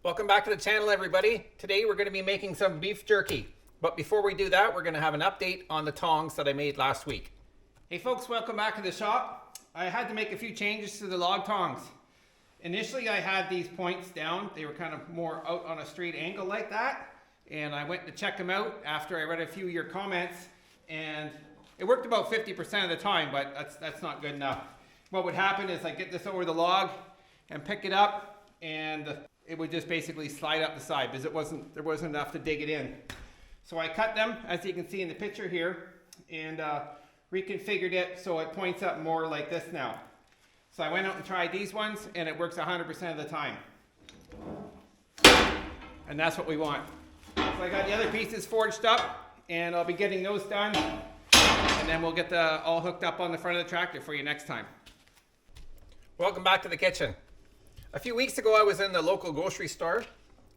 Welcome back to the channel, everybody. Today we're going to be making some beef jerky. But before we do that, we're going to have an update on the tongs that I made last week. Hey folks, welcome back to the shop. I had to make a few changes to the log tongs. Initially I had these points down. They were kind of more out on a straight angle like that. And I went to check them out after I read a few of your comments. And it worked about 50% of the time, but that's not good enough. What would happen is I get this over the log and pick it up, and it would just basically slide up the side because there wasn't enough to dig it in. So I cut them, as you can see in the picture here, and reconfigured it so it points up more like this now. So I went out and tried these ones, and it works 100% of the time. And that's what we want. So I got the other pieces forged up, and I'll be getting those done, and then we'll get all hooked up on the front of the tractor for you next time. Welcome back to the kitchen. A few weeks ago I was in the local grocery store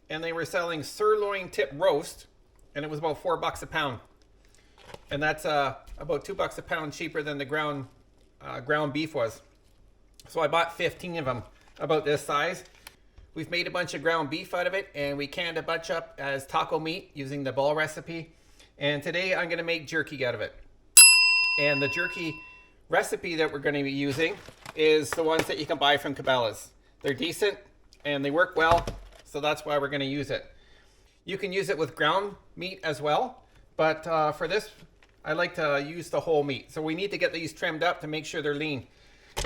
and they were selling sirloin tip roast, and it was about $4 a pound. And that's about $2 a pound cheaper than the ground beef was. So I bought 15 of them, about this size. We've made a bunch of ground beef out of it, and we canned a bunch up as taco meat using the ball recipe. And today I'm gonna make jerky out of it. And the jerky recipe that we're going to be using is the ones that you can buy from Cabela's. They're decent and they work well, so that's why we're going to use it. You can use it with ground meat as well, but for this I like to use the whole meat. So we need to get these trimmed up to make sure they're lean.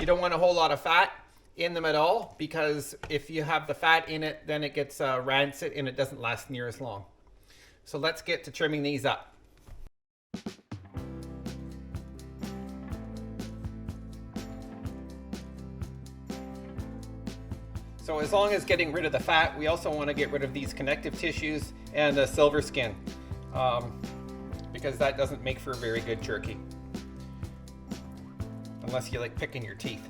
You don't want a whole lot of fat in them at all, because if you have the fat in it, then it gets rancid and it doesn't last near as long. So let's get to trimming these up. So as long as getting rid of the fat, we also want to get rid of these connective tissues and the silver skin, because that doesn't make for a very good jerky, unless you like picking your teeth.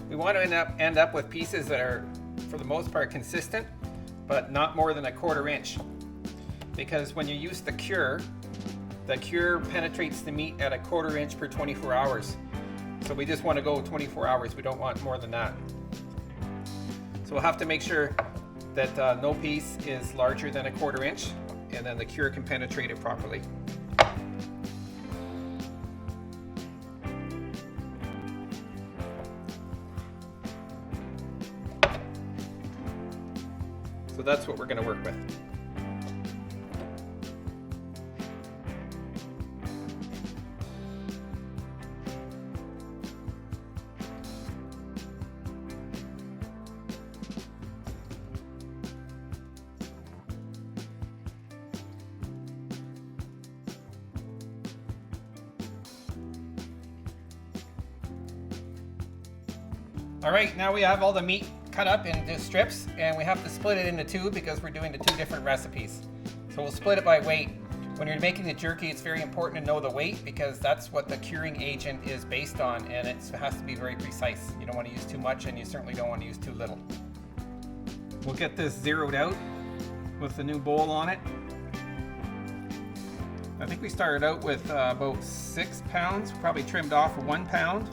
We want to end up with pieces that are, for the most part, consistent, but not more than 1/4 inch. Because when you use the cure penetrates the meat at 1/4 inch per 24 hours. So we just want to go 24 hours. We don't want more than that. So we'll have to make sure that no piece is larger than 1/4 inch, and then the cure can penetrate it properly. So that's what we're going to work with. All right, now we have all the meat cut up into strips, and we have to split it into two because we're doing the two different recipes. So we'll split it by weight. When you're making the jerky, it's very important to know the weight, because that's what the curing agent is based on, and it has to be very precise. You don't want to use too much, and you certainly don't want to use too little. We'll get this zeroed out with the new bowl on it. I think we started out with about 6 pounds, probably trimmed off 1 pound.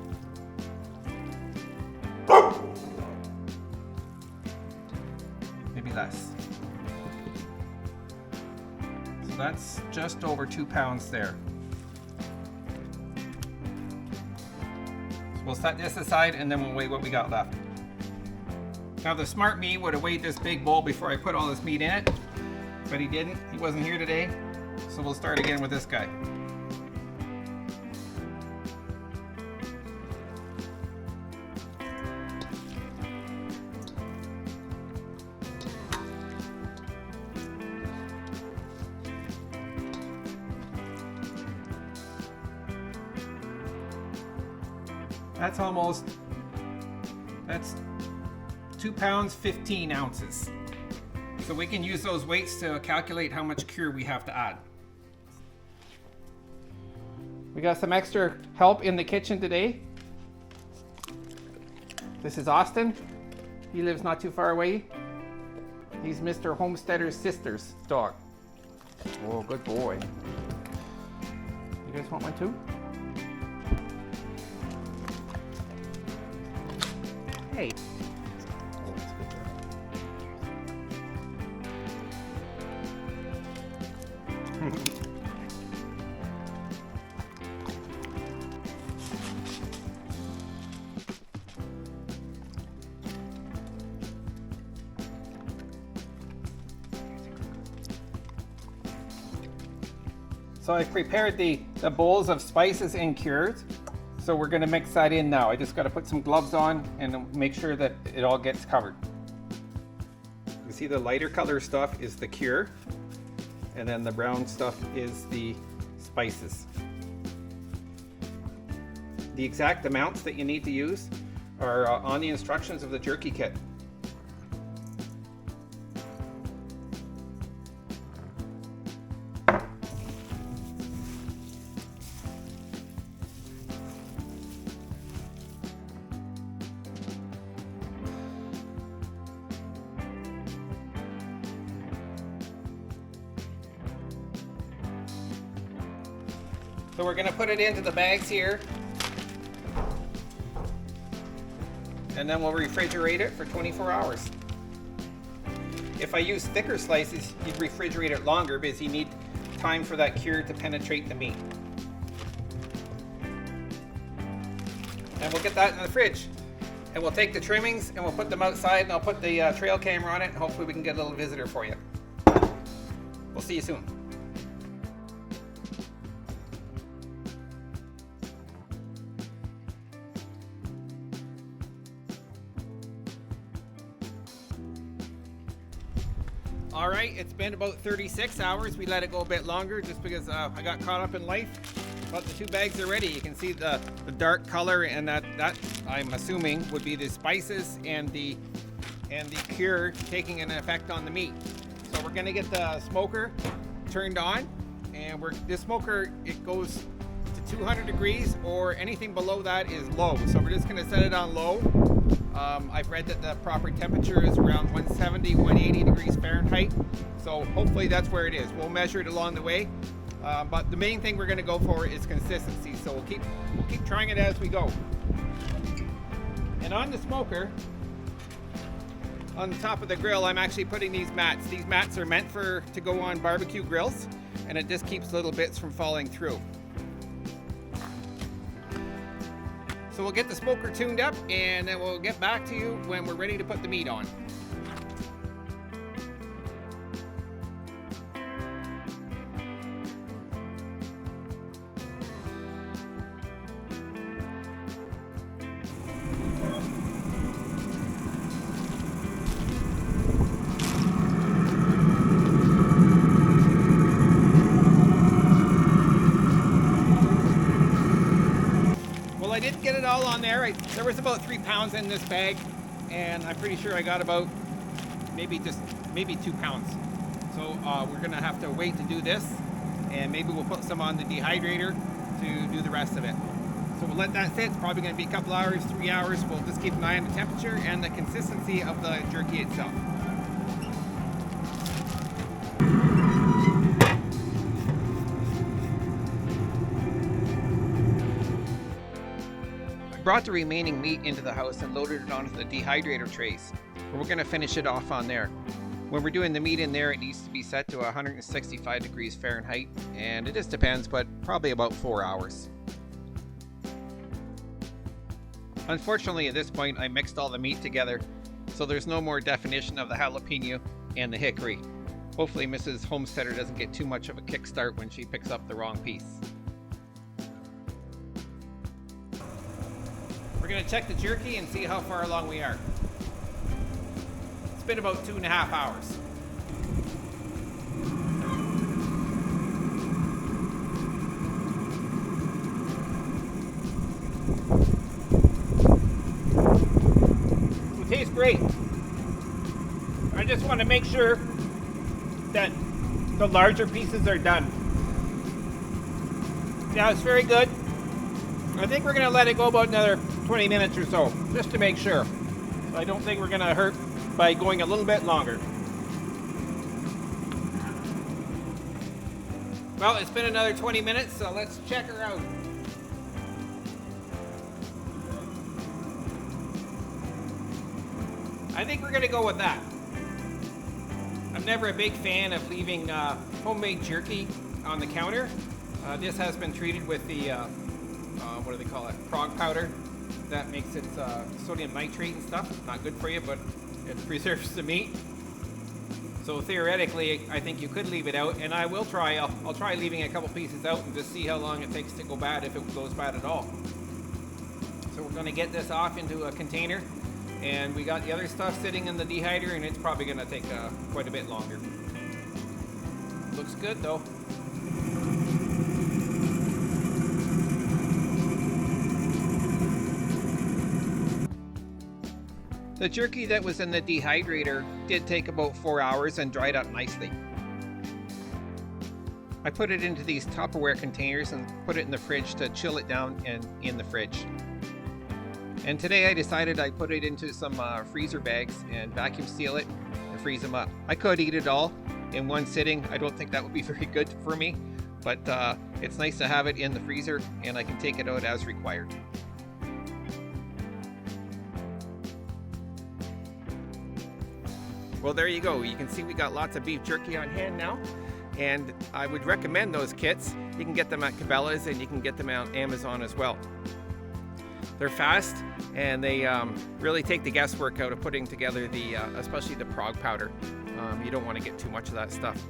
Maybe less. So that's just over 2 pounds there. So we'll set this aside, and then we'll weigh what we got left. Now the smart me would have weighed this big bowl before I put all this meat in it, but he didn't. He wasn't here today. So we'll start again with this guy. That's 2 pounds, 15 ounces. So we can use those weights to calculate how much cure we have to add. We got some extra help in the kitchen today. This is Austin. He lives not too far away. He's Mr. Homesteader's sister's dog. Oh, good boy. You guys want one too? Hey. Oh, that's good there. So I've prepared the bowls of spices and cures. So we're gonna mix that in now. I just gotta put some gloves on and make sure that it all gets covered. You see the lighter color stuff is the cure, and then the brown stuff is the spices. The exact amounts that you need to use are on the instructions of the jerky kit. So we're going to put it into the bags here, and then we'll refrigerate it for 24 hours. If I use thicker slices, you'd refrigerate it longer because you need time for that cure to penetrate the meat. And we'll get that in the fridge. And we'll take the trimmings and we'll put them outside, and I'll put the trail camera on it, and hopefully we can get a little visitor for you. We'll see you soon. All right, it's been about 36 hours. We let it go a bit longer just because I got caught up in life. But the 2 bags are ready. You can see the dark color, and that I'm assuming would be the spices and the cure taking an effect on the meat. So we're gonna get the smoker turned on, and this smoker, it goes to 200 degrees, or anything below that is low. So we're just gonna set it on low. I've read that the proper temperature is around 170, 180 degrees Fahrenheit. So hopefully that's where it is. We'll measure it along the way. But the main thing we're going to go for is consistency. So we'll keep trying it as we go. And on the smoker, on the top of the grill, I'm actually putting these mats. These mats are meant to go on barbecue grills, and it just keeps little bits from falling through. So we'll get the smoker tuned up, and then we'll get back to you when we're ready to put the meat on. I didn't get it all on there. There was about 3 pounds in this bag, and I'm pretty sure I got about maybe 2 pounds. So we're gonna have to wait to do this, and maybe we'll put some on the dehydrator to do the rest of it. So we'll let that sit. It's probably gonna be a couple hours, 3 hours. We'll just keep an eye on the temperature and the consistency of the jerky itself. Brought the remaining meat into the house and loaded it onto the dehydrator trays. We're going to finish it off on there. When we're doing the meat in there, it needs to be set to 165 degrees Fahrenheit, and it just depends, but probably about 4 hours. Unfortunately, at this point, I mixed all the meat together, so there's no more definition of the jalapeno and the hickory. Hopefully Mrs. Homesteader doesn't get too much of a kickstart when she picks up the wrong piece. We're going to check the jerky and see how far along we are. It's been about 2.5 hours. It tastes great. I just want to make sure that the larger pieces are done. Now it's very good. I think we're going to let it go about another 20 minutes or so, just to make sure. So I don't think we're gonna hurt by going a little bit longer. Well, it's been another 20 minutes, so let's check her out. I think we're gonna go with that. I'm never a big fan of leaving homemade jerky on the counter. This has been treated with the, what do they call it, frog powder. That makes it sodium nitrate and stuff. Not good for you, but it preserves the meat. So theoretically, I think you could leave it out, and I will try. I'll try leaving a couple pieces out and just see how long it takes to go bad, if it goes bad at all. So we're gonna get this off into a container, and we got the other stuff sitting in the dehydrator, and it's probably gonna take quite a bit longer. Looks good though. The jerky that was in the dehydrator did take about 4 hours and dried up nicely. I put it into these Tupperware containers and put it in the fridge to chill it down and in the fridge. And today I decided I'd put it into some freezer bags and vacuum seal it and freeze them up. I could eat it all in one sitting. I don't think that would be very good for me, but it's nice to have it in the freezer and I can take it out as required. Well, there you go. You can see we got lots of beef jerky on hand now, and I would recommend those kits. You can get them at Cabela's and you can get them on Amazon as well. They're fast and they really take the guesswork out of putting together the, especially the frog powder. You don't want to get too much of that stuff.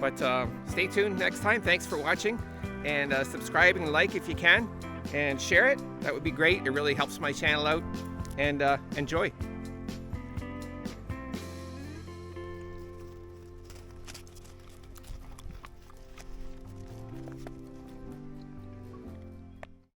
But stay tuned next time. Thanks for watching, and subscribe and like if you can, and share it. That would be great. It really helps my channel out, and enjoy.